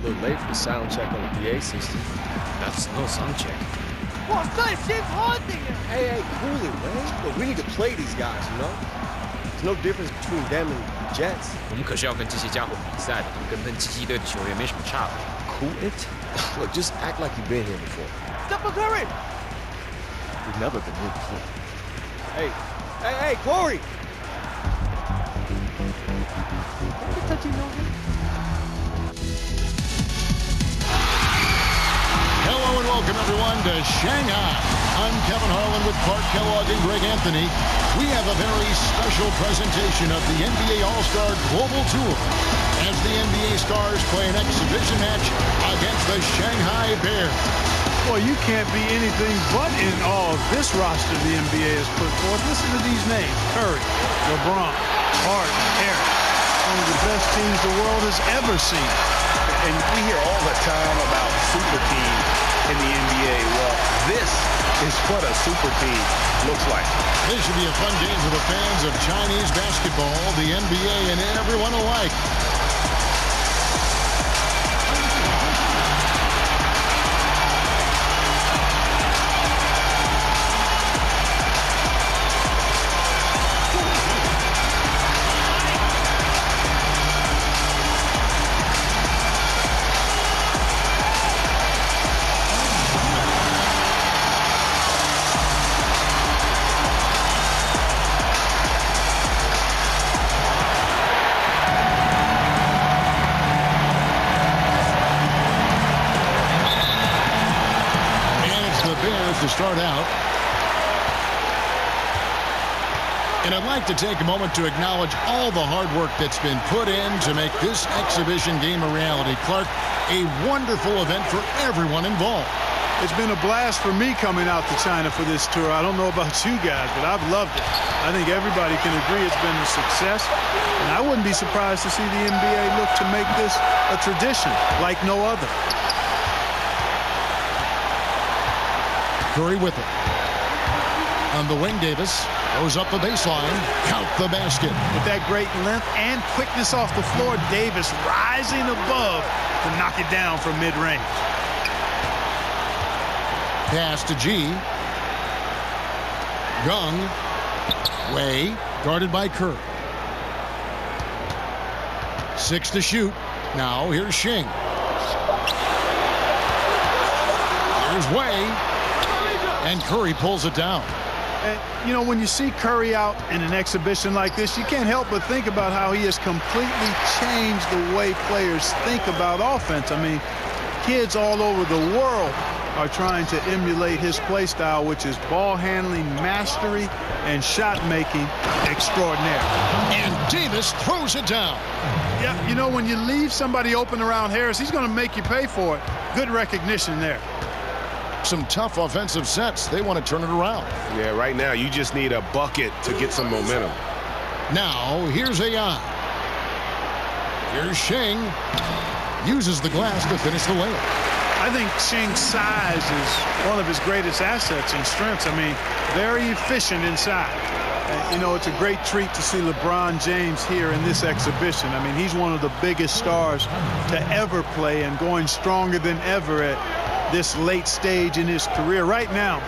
A little late for the sound check on the PA system. That's no sound check. Hey, cool it, man. Look, we need to play these guys, you know? There's no difference between them and the Jets. 我们可是要跟这些家伙比赛的，跟喷奇迹队的球员没什么差别。Cool it? Look, just act like you've been here before. Stephen Curry! We've never been here before. Hey, Corey! Hello and welcome everyone to Shanghai. I'm Kevin Harlan with Clark Kellogg and Greg Anthony. We have a very special presentation of the NBA All-Star Global Tour as the NBA Stars play an exhibition match against the Shanghai Bears. Boy, you can't be anything but in awe of this roster the NBA has put forth. Listen to these names: Curry, LeBron, Harden, Harris. One of the best teams the world has ever seen. And we hear all the time about super teams in the NBA. Well, this is what a super team looks like. This should be a fun game for the fans of Chinese basketball, the NBA, and everyone alike. To start out. And I'd like to take a moment to acknowledge all the hard work that's been put in to make this exhibition game a reality. Clark, a wonderful event for everyone involved. It's been a blast for me coming out to China for this tour. I don't know about you guys, but I've loved it. I think everybody can agree it's been a success. And I wouldn't be surprised to see the NBA look to make this a tradition like no other. Curry with it. On the wing, Davis goes up the baseline, count the basket. With that great length and quickness off the floor, Davis rising above to knock it down from mid-range. Pass to G. Gung. Way, guarded by Curry. 6 to shoot. Now here's Shing. Here's Way. And Curry pulls it down. And, you know, when you see Curry out in an exhibition like this, you can't help but think about how he has completely changed the way players think about offense. I mean, kids all over the world are trying to emulate his play style, which is ball handling mastery and shot making extraordinaire. And Davis throws it down. Yeah, you know, when you leave somebody open around Harris, he's going to make you pay for it. Good recognition there. Some tough offensive sets. They want to turn it around. Yeah, right now you just need a bucket to get some momentum. Now here's Ai. Here's Shing. Uses the glass to finish the layup. I think Shing's size is one of his greatest assets and strengths. I mean, very efficient inside. And, you know, it's a great treat to see LeBron James here in this exhibition. I mean, he's one of the biggest stars to ever play and going stronger than ever at this late stage in his career. Right now,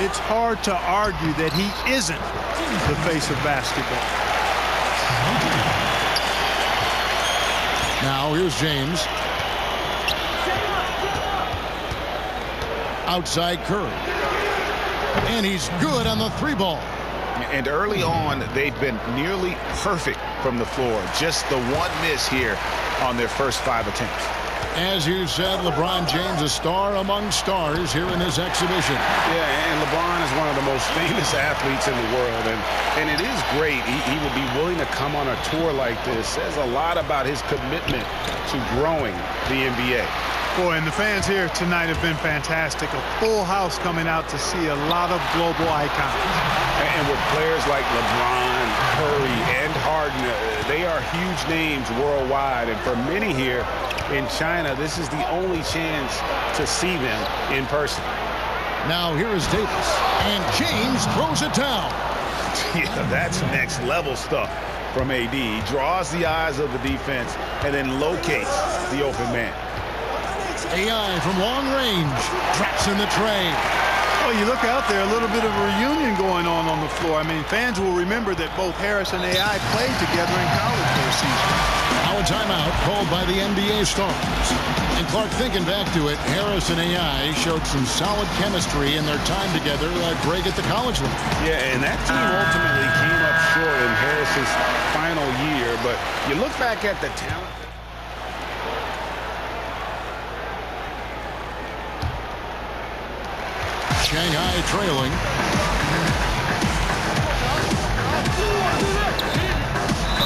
it's hard to argue that he isn't the face of basketball. Now here's James. Outside Curry. And he's good on the three ball. And early on, they've been nearly perfect from the floor. Just the one miss here on their first 5 attempts. As you said, LeBron James, a star among stars here in this exhibition. Yeah, and LeBron is one of the most famous athletes in the world. And it is great. He would be willing to come on a tour like this. Says a lot about his commitment to growing the NBA. Boy, and the fans here tonight have been fantastic. A full house coming out to see a lot of global icons. And with players like LeBron, Curry, and Harden, they are huge names worldwide. And for many here in China, this is the only chance to see them in person. Now here is Davis. And James throws it down. Yeah, that's next level stuff from AD. He draws the eyes of the defense and then locates the open man. AI from long range. Drops in the tray. Well, you look out there, a little bit of a reunion going on the floor. I mean, fans will remember that both Harris and AI played together in college for a season. Now a timeout called by the NBA stars. And Clark, thinking back to it, Harris and AI showed some solid chemistry in their time together, Greg, at the college level. Yeah, and that team ultimately came up short in Harris's final year. But you look back at the talent. Shanghai trailing.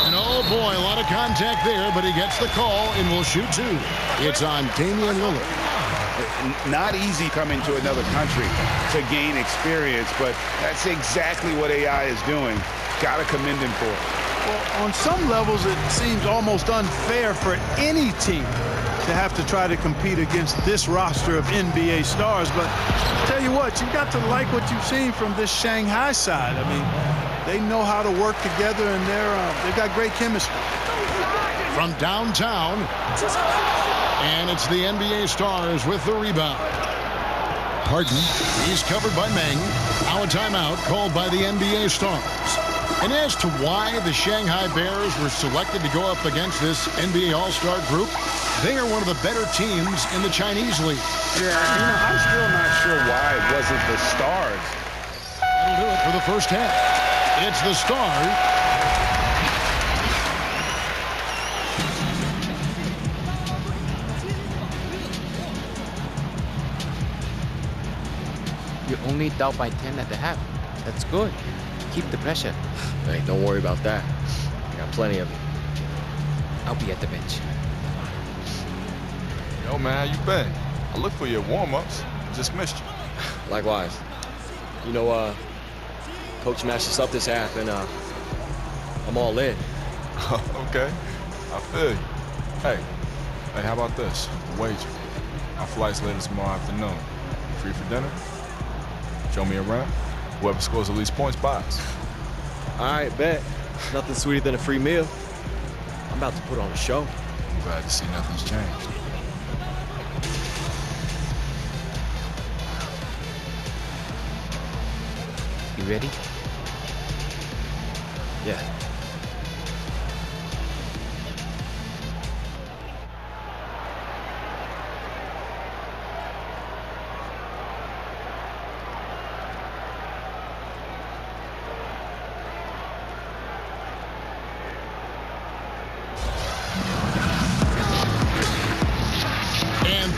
And oh boy, a lot of contact there, but he gets the call and will shoot two. It's on Damian Lillard. Not easy coming to another country to gain experience, but that's exactly what AI is doing. Got to commend him for it. Well, on some levels, it seems almost unfair for any team to have to try to compete against this roster of NBA stars. But I'll tell you what, you've got to like what you've seen from this Shanghai side. I mean, they know how to work together, and they've got great chemistry. From downtown, and it's the NBA stars with the rebound. Harden, he's covered by Meng. Now a timeout called by the NBA stars. And as to why the Shanghai Bears were selected to go up against this NBA All-Star group, they are one of the better teams in the Chinese league. Yeah, I'm still not sure why it wasn't the stars. That'll do it for the first half. It's the stars. You're only down by 10 at the half. That's good. Keep the pressure. Hey, don't worry about that. I got plenty of it. I'll be at the bench. Yo, man, how you been? I looked for your warm-ups. Just missed you. Likewise. You know, Coach matched us up this half, and I'm all in. Okay, I feel you. Hey, how about this? A wager. Our flight's later tomorrow afternoon. Free for dinner? Show me around. Whoever scores the least points buys. All right, bet. Nothing sweeter than a free meal. I'm about to put on a show. I'm glad to see nothing's changed. You ready? Yeah.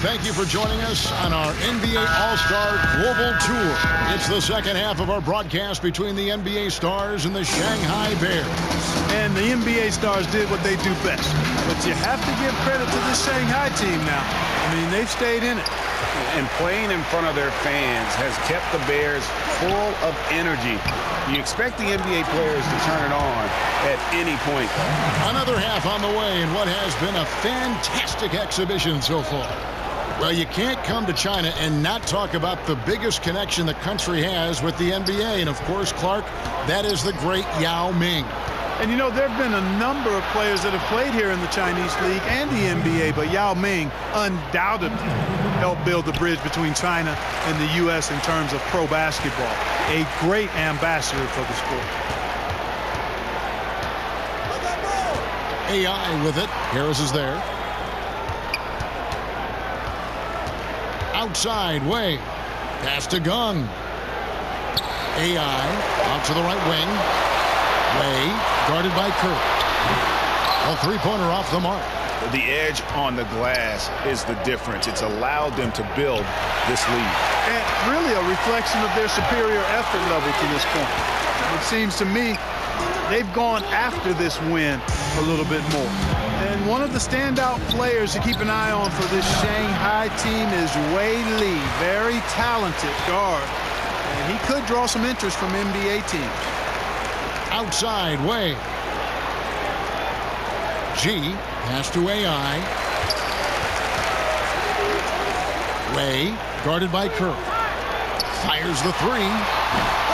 Thank you for joining us on our NBA All-Star Global Tour. It's the second half of our broadcast between the NBA stars and the Shanghai Bears. And the NBA stars did what they do best. But you have to give credit to this Shanghai team now. I mean, they've stayed in it. And playing in front of their fans has kept the Bears full of energy. You expect the NBA players to turn it on at any point. Another half on the way in what has been a fantastic exhibition so far. Well, you can't come to China and not talk about the biggest connection the country has with the NBA. And, of course, Clark, that is the great Yao Ming. And, you know, there have been a number of players that have played here in the Chinese League and the NBA, but Yao Ming undoubtedly helped build the bridge between China and the U.S. in terms of pro basketball. A great ambassador for the sport. AI with it. Harris is there. Outside, Wei. Pass to Gung. AI out to the right wing. Wei guarded by Kirk. A three-pointer off the mark. The edge on the glass is the difference. It's allowed them to build this lead. And really a reflection of their superior effort level to this point. It seems to me they've gone after this win a little bit more. And one of the standout players to keep an eye on for this Shanghai team is Wei Li, very talented guard. And he could draw some interest from NBA teams. Outside, Wei. G, pass to AI. Wei, guarded by Kirk. Fires the three.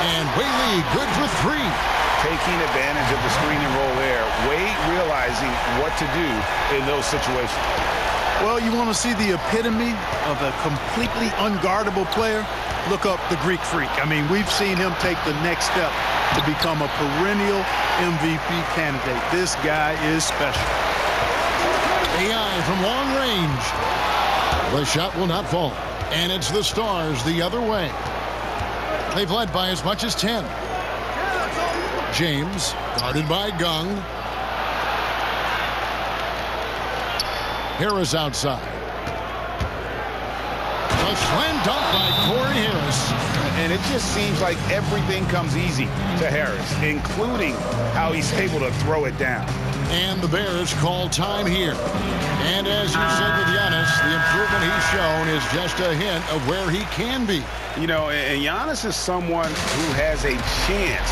And Wei Li, good for three. Taking advantage of the screen and roll there. Wade realizing what to do in those situations. Well, you want to see the epitome of a completely unguardable player? Look up the Greek Freak. I mean, we've seen him take the next step to become a perennial MVP candidate. This guy is special. AI from long range. The shot will not fall. And it's the Stars the other way. They've led by as much as 10. James, guarded by Gung. Harris outside. A slam dunk by Corey Harris. And it just seems like everything comes easy to Harris, including how he's able to throw it down. And the Bears call time here. And as you said with Giannis, the improvement he's shown is just a hint of where he can be. You know, and Giannis is someone who has a chance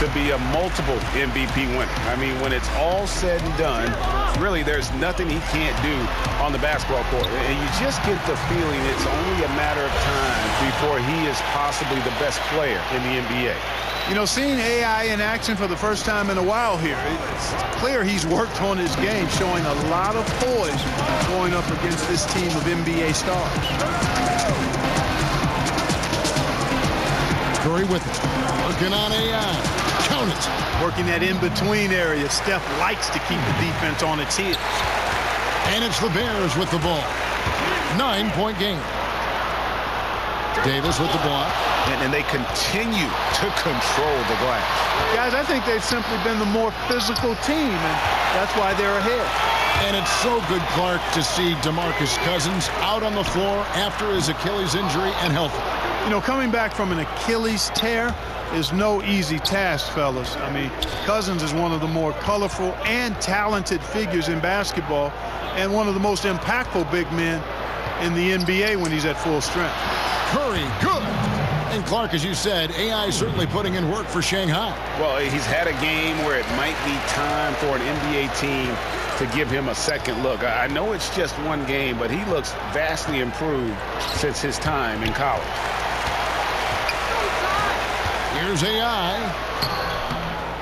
to be a multiple MVP winner. I mean, when it's all said and done, really there's nothing he can't do on the basketball court. And you just get the feeling it's only a matter of time before he is possibly the best player in the NBA. You know, seeing AI in action for the first time in a while here, it's clear he's worked on his game, showing a lot of poise going up against this team of NBA stars. Curry with it. Working on AI. Count it. Working that in-between area. Steph likes to keep the defense on its heels. And it's the Bears with the ball. 9-point game. Davis with the block. And they continue to control the glass. Guys, I think they've simply been the more physical team, and that's why they're ahead. And it's so good, Clark, to see DeMarcus Cousins out on the floor after his Achilles injury and healthy. You know, coming back from an Achilles tear is no easy task, fellas. I mean, Cousins is one of the more colorful and talented figures in basketball and one of the most impactful big men in the NBA when he's at full strength. Curry, good. And Clark, as you said, AI certainly putting in work for Shanghai. Well, he's had a game where it might be time for an NBA team to give him a second look. I know it's just one game, but he looks vastly improved since his time in college. Here's AI.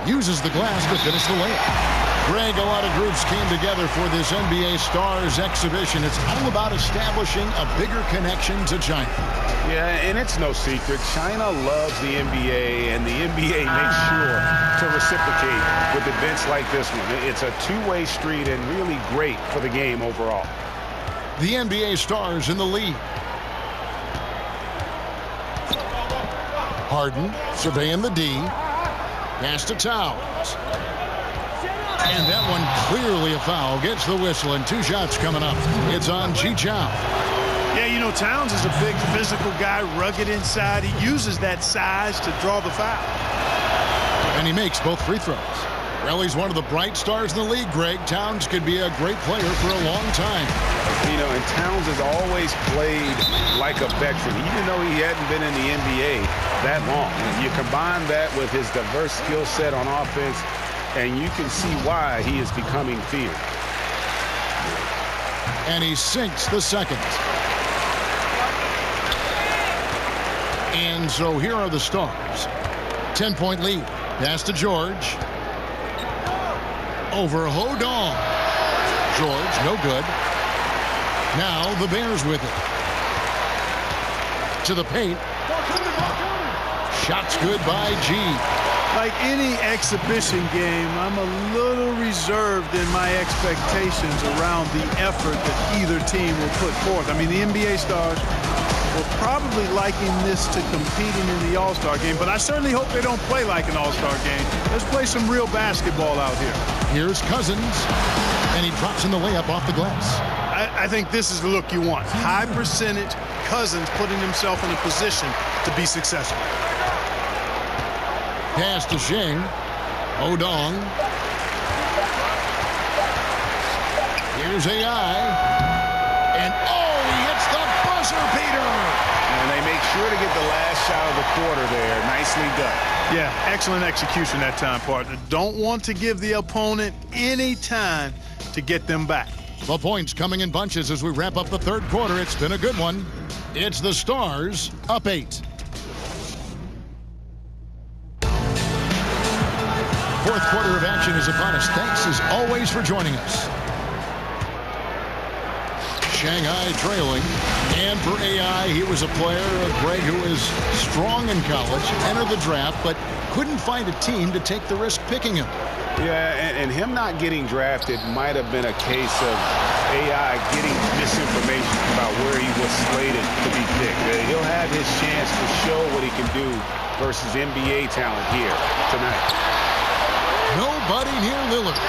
Uses the glass to finish the layup. Greg, a lot of groups came together for this NBA Stars exhibition. It's all about establishing a bigger connection to China. Yeah, and it's no secret. China loves the NBA, and the NBA makes sure to reciprocate with events like this one. It's a two-way street and really great for the game overall. The NBA Stars in the lead. Harden surveying the D. Pass to Towns. And that one clearly a foul. Gets the whistle, and 2 shots coming up. It's on Chi-Chow. Yeah, you know, Towns is a big physical guy, rugged inside. He uses that size to draw the foul. And he makes both free throws. Well, he's one of the bright stars in the league, Greg. Towns could be a great player for a long time. You know, and Towns has always played like a veteran, even though he hadn't been in the NBA that long. And you combine that with his diverse skill set on offense, and you can see why he is becoming feared. And he sinks the second. And so here are the Stars. 10-point lead. Pass to George. Over Hodong. George, no good. Now the Bears with it. To the paint. Shots good by G. Like any exhibition game, I'm a little reserved in my expectations around the effort that either team will put forth. I mean, the NBA Stars were probably liking this to competing in the All-Star game, but I certainly hope they don't play like an All-Star game. Let's play some real basketball out here. Here's Cousins, and he drops in the layup off the glass. I think this is the look you want. High percentage, Cousins putting himself in a position to be successful. Pass to Sheng. Odong. Here's AI. And he hits the buzzer beater. And they make sure to get the last shot of the quarter there. Nicely done. Yeah, excellent execution that time, partner. Don't want to give the opponent any time to get them back. The points coming in bunches as we wrap up the third quarter. It's been a good one. It's the Stars up 8. Fourth quarter of action is upon us. Thanks as always for joining us. Shanghai trailing. And for AI, he was a player, Greg, who is strong in college, entered the draft, but couldn't find a team to take the risk picking him. Yeah, and him not getting drafted might have been a case of AI getting misinformation about where he was slated to be picked. He'll have his chance to show what he can do versus NBA talent here tonight. Nobody near Lillard.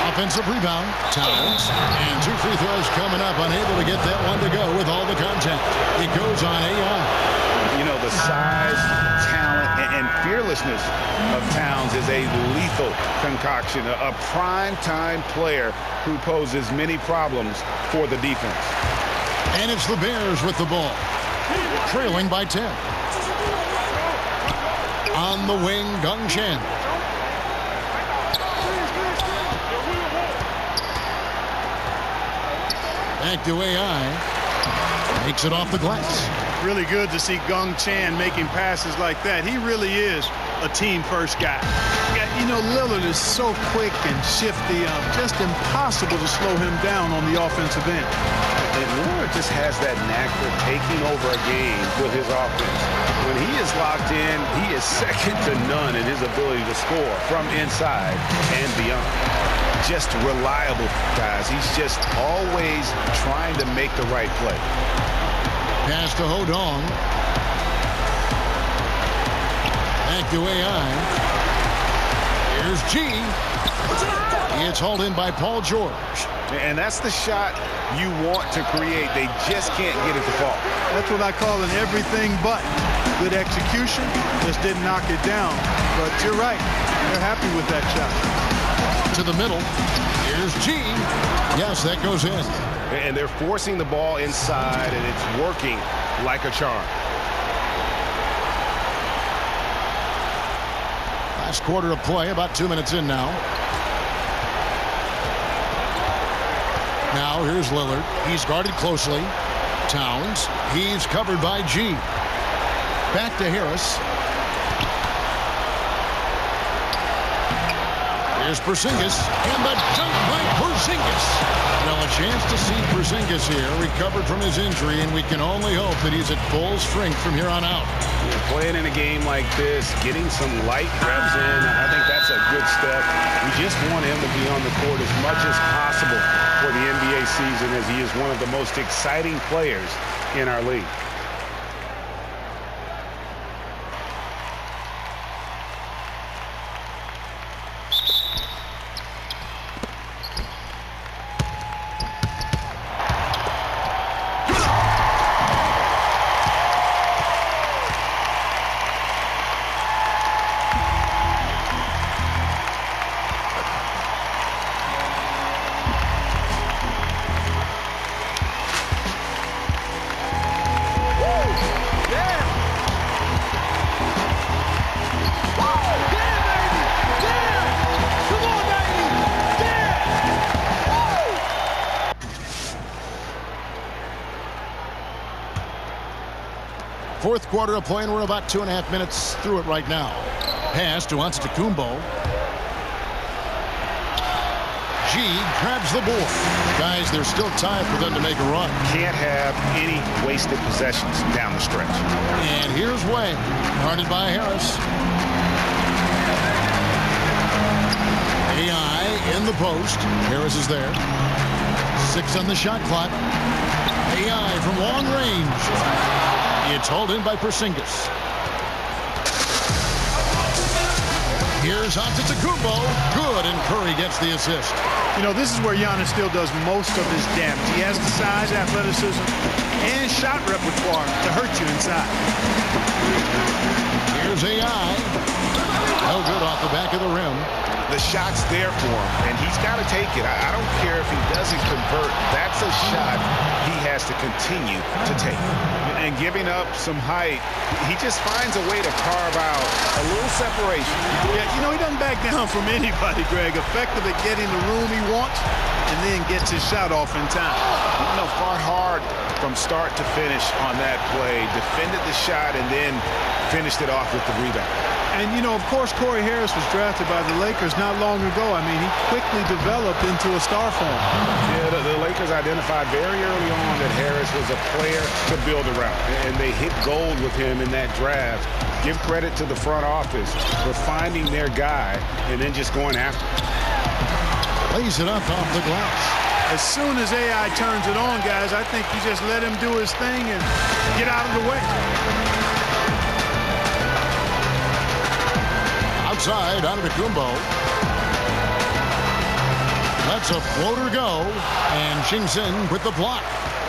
Offensive rebound, Towns, and 2 free throws coming up. Unable to get that one to go with all the contact. It goes on AI. You know, the size, talent, and fearlessness of Towns is a lethal concoction, a prime-time player who poses many problems for the defense. And it's the Bears with the ball, trailing by 10. On the wing, Gung Chen. Back to AI. Makes it off the glass. Really good to see Gung Chen making passes like that. He really is a team-first guy. You know, Lillard is so quick and shifty. Just impossible to slow him down on the offensive end. And Lillard just has that knack for taking over a game with his offense. When he is locked in, he is second to none in his ability to score from inside and beyond. Just reliable, guys. He's just always trying to make the right play. Pass to Hodong. Back to AI. Here's G. It's hauled in by Paul George. And that's the shot you want to create. They just can't get it to fall. That's what I call an everything but. Good execution. Just didn't knock it down. But you're right. They're happy with that shot. To the middle. Here's G. Yes, that goes in. And they're forcing the ball inside, and it's working like a charm. Last quarter of play, about 2 minutes in now. Now here's Lillard. He's guarded closely. Towns. He's covered by G. Back to Harris. Here's Porzingis. And the dunk by Porzingis. Now a chance to see Porzingis here, recovered from his injury, and we can only hope that he's at full strength from here on out. Playing in a game like this, getting some light reps in, I think that's a good step. We just want him to be on the court as much as possible for the NBA season, as he is one of the most exciting players in our league. Fourth quarter of play, and we're about 2.5 minutes through it right now. Pass to Antetokounmpo. G grabs the board. Guys, there's still time for them to make a run. Can't have any wasted possessions down the stretch. And here's Wang, guarded by Harris. AI in the post. Harris is there. 6 on the shot clock. AI from long range. It's hauled in by Porzingis. Here's Antetokounmpo. Good, and Curry gets the assist. You know, this is where Giannis still does most of his damage. He has the size, athleticism, and shot repertoire to hurt you inside. Here's AI. No good off the back of the rim. The shot's there for him, and he's got to take it. I don't care if he doesn't convert. That's a shot he has to continue to take. And giving up some height, he just finds a way to carve out a little separation. Yeah, you know, he doesn't back down from anybody, Greg. Effective at getting the room he wants, and then gets his shot off in time. You know, fought hard from start to finish on that play. Defended the shot and then finished it off with the rebound. And, you know, of course, Corey Harris was drafted by the Lakers not long ago. I mean, he quickly developed into a star form. Yeah, the Lakers identified very early on that Harris was a player to build around, and they hit gold with him in that draft. Give credit to the front office for finding their guy and then just going after him. Lays it up off the glass. As soon as AI turns it on, guys, I think you just let him do his thing and get out of the way. Outside, Antetokounmpo. Lets a floater go, and Ching-Sin with the block.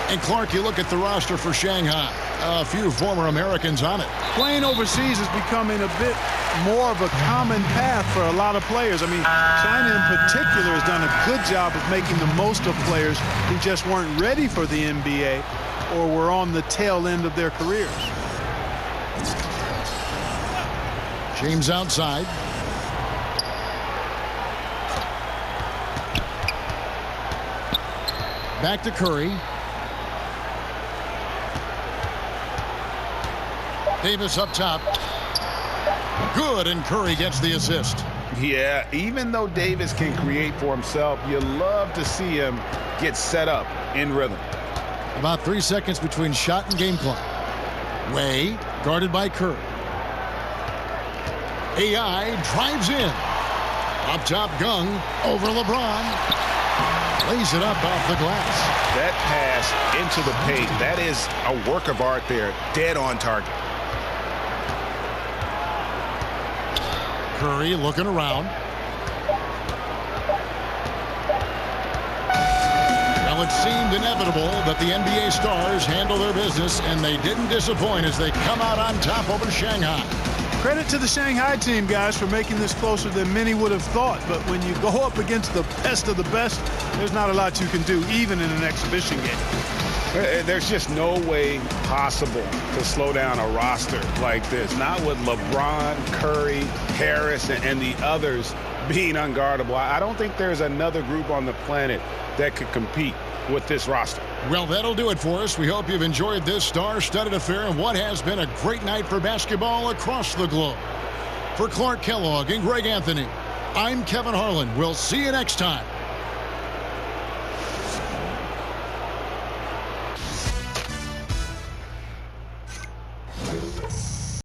And Clark, you look at the roster for Shanghai. A few former Americans on it. Playing overseas is becoming a bit more of a common path for a lot of players. I mean, China in particular has done a good job of making the most of players who just weren't ready for the NBA or were on the tail end of their careers. James outside. Back to Curry. Davis up top. Good, and Curry gets the assist. Yeah, even though Davis can create for himself, you love to see him get set up in rhythm. About 3 seconds between shot and game clock. Way, guarded by Curry. AI drives in. Up top, Gung over LeBron. Lays it up off the glass. That pass into the paint, that is a work of art there, dead on target. Curry looking around. Well, it seemed inevitable that the NBA stars handle their business, and they didn't disappoint as they come out on top over Shanghai. Credit to the Shanghai team, guys, for making this closer than many would have thought. But when you go up against the best of the best, there's not a lot you can do, even in an exhibition game. There's just no way possible to slow down a roster like this. Not with LeBron, Curry, Harris, and the others being unguardable. I don't think there's another group on the planet that could compete with this roster. Well, that'll do it for us. We hope you've enjoyed this star-studded affair and what has been a great night for basketball across the globe. For Clark Kellogg and Greg Anthony, I'm Kevin Harlan. We'll see you next time